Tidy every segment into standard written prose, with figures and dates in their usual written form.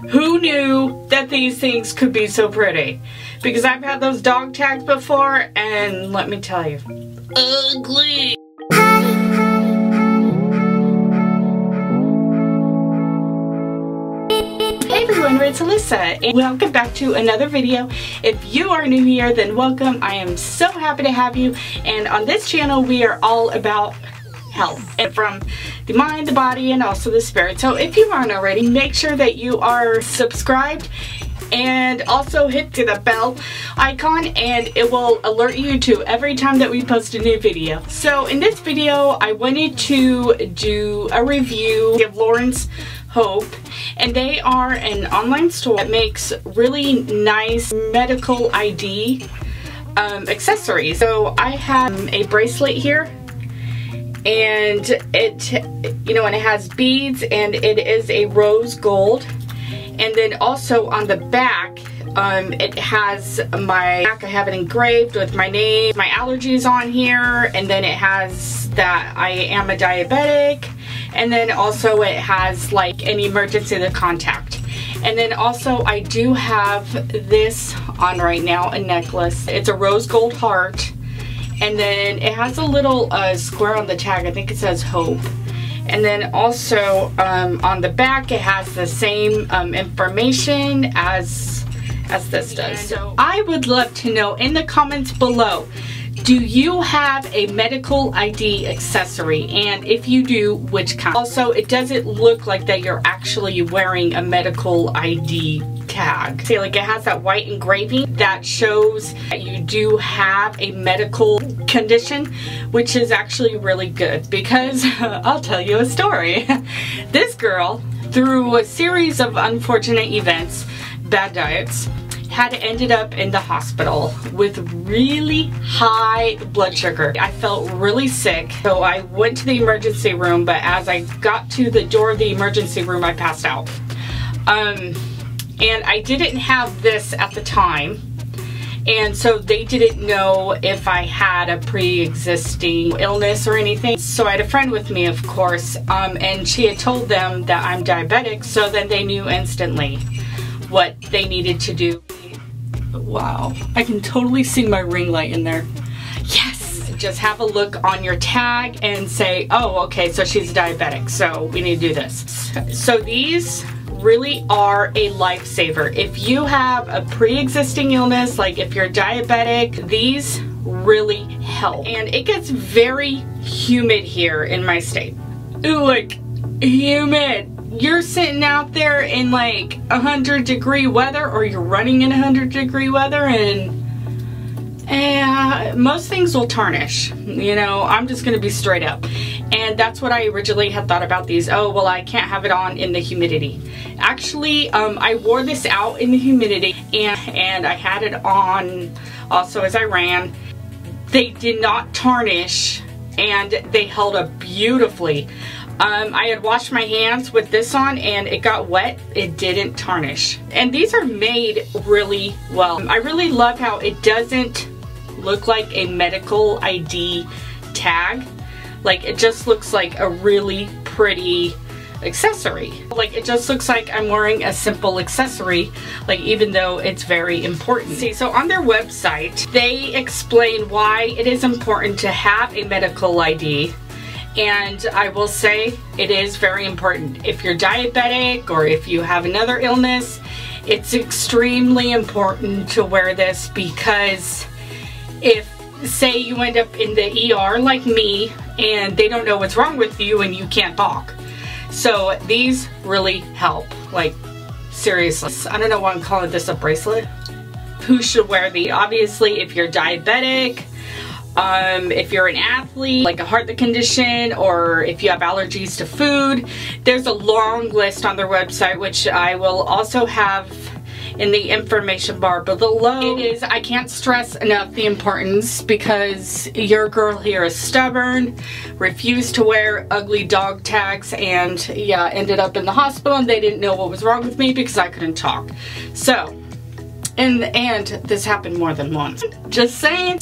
Who knew that these things could be so pretty? Because I've had those dog tags before, and let me tell you, ugly. Hey everyone, it's Alyssa, and welcome back to another video. If you are new here, then welcome. I am so happy to have you, and on this channel we are all about health, and from the mind, the body, and also the spirit. So if you aren't already, make sure that you are subscribed and also hit the bell icon, and it will alert you to every time that we post a new video. So in this video I wanted to do a review of Lawrence Hope, and they are an online store that makes really nice medical ID accessories. So I have a bracelet here, and it, and it has beads, and it is a rose gold. And then also on the back, it has I have it engraved with my name, my allergies on here, and then it has that I am a diabetic, and then also it has like an emergency to contact. And then also I do have this on right now, a necklace. It's a rose gold heart, and then it has a little square on the tag. I think it says Hope. And then also on the back it has the same information as this does. So I would love to know in the comments below, do you have a medical ID accessory? And if you do, which kind? Also, it doesn't look like that you're actually wearing a medical ID tag. See, like it has that white engraving that shows that you do have a medical condition, which is actually really good, because I'll tell you a story. This girl, through a series of unfortunate events, bad diets, had ended up in the hospital with really high blood sugar. I felt really sick, so I went to the emergency room, but as I got to the door of the emergency room, I passed out. And I didn't have this at the time, and so they didn't know if I had a pre-existing illness or anything. So I had a friend with me, of course, and she had told them that I'm diabetic, so then they knew instantly what they needed to do. Wow, I can totally see my ring light in there. Yes! Just have a look on your tag and say, oh, okay, so she's diabetic, so we need to do this. So these really are a lifesaver. If you have a pre-existing illness, like if you're diabetic, these really help. And it gets very humid here in my state. Ooh, like humid. You're sitting out there in like 100-degree weather, or you're running in 100-degree weather, and most things will tarnish. You know, I'm just gonna be straight up. And that's what I originally had thought about these. Oh, well, I can't have it on in the humidity. Actually, I wore this out in the humidity, and I had it on also as I ran. They did not tarnish, and they held up beautifully. I had washed my hands with this on, and it got wet. It didn't tarnish. And these are made really well. I really love how it doesn't look like a medical ID tag. Like, it just looks like a really pretty accessory. Like, it just looks like I'm wearing a simple accessory, like, even though it's very important. See, so on their website, they explain why it is important to have a medical ID. And I will say it is very important. If you're diabetic or if you have another illness, it's extremely important to wear this, because if, say, you end up in the ER like me and they don't know what's wrong with you and you can't talk. So these really help, like, seriously. I don't know why I'm calling this a bracelet. Who should wear these? Obviously, if you're diabetic, if you're an athlete, like a heart condition, or if you have allergies to food. There's a long list on their website, which I will also have in the information bar below. I can't stress enough the importance, because your girl here is stubborn, refused to wear ugly dog tags, and yeah, ended up in the hospital, and they didn't know what was wrong with me because I couldn't talk. So, and this happened more than once. Just saying.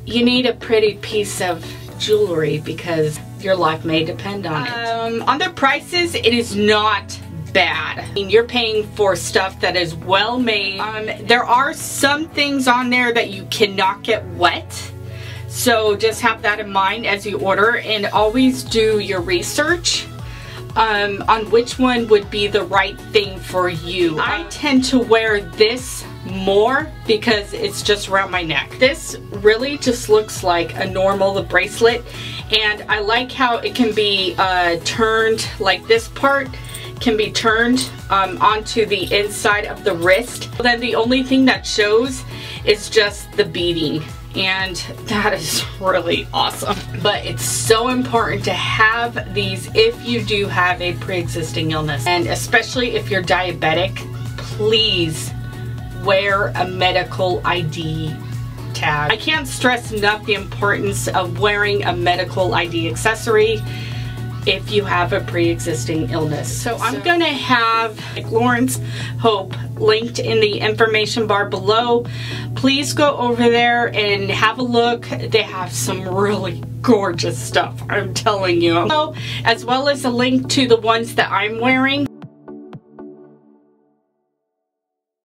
You need a pretty piece of jewelry because your life may depend on it. On their prices, it is not bad. I mean, you're paying for stuff that is well made. There are some things on there that you cannot get wet. So just have that in mind as you order, and always do your research on which one would be the right thing for you. I tend to wear this more because it's just around my neck. This really just looks like a normal bracelet, and I like how it can be turned, like this part can be turned onto the inside of the wrist. Then the only thing that shows is just the beading, and that is really awesome. But it's so important to have these if you do have a pre-existing illness, and especially if you're diabetic. Please wear a medical ID tag. I can't stress enough the importance of wearing a medical ID accessory if you have a pre-existing illness. So I'm gonna have Lauren's Hope linked in the information bar below. Please go over there and have a look. They have some really gorgeous stuff, I'm telling you. As well as a link to the ones that I'm wearing.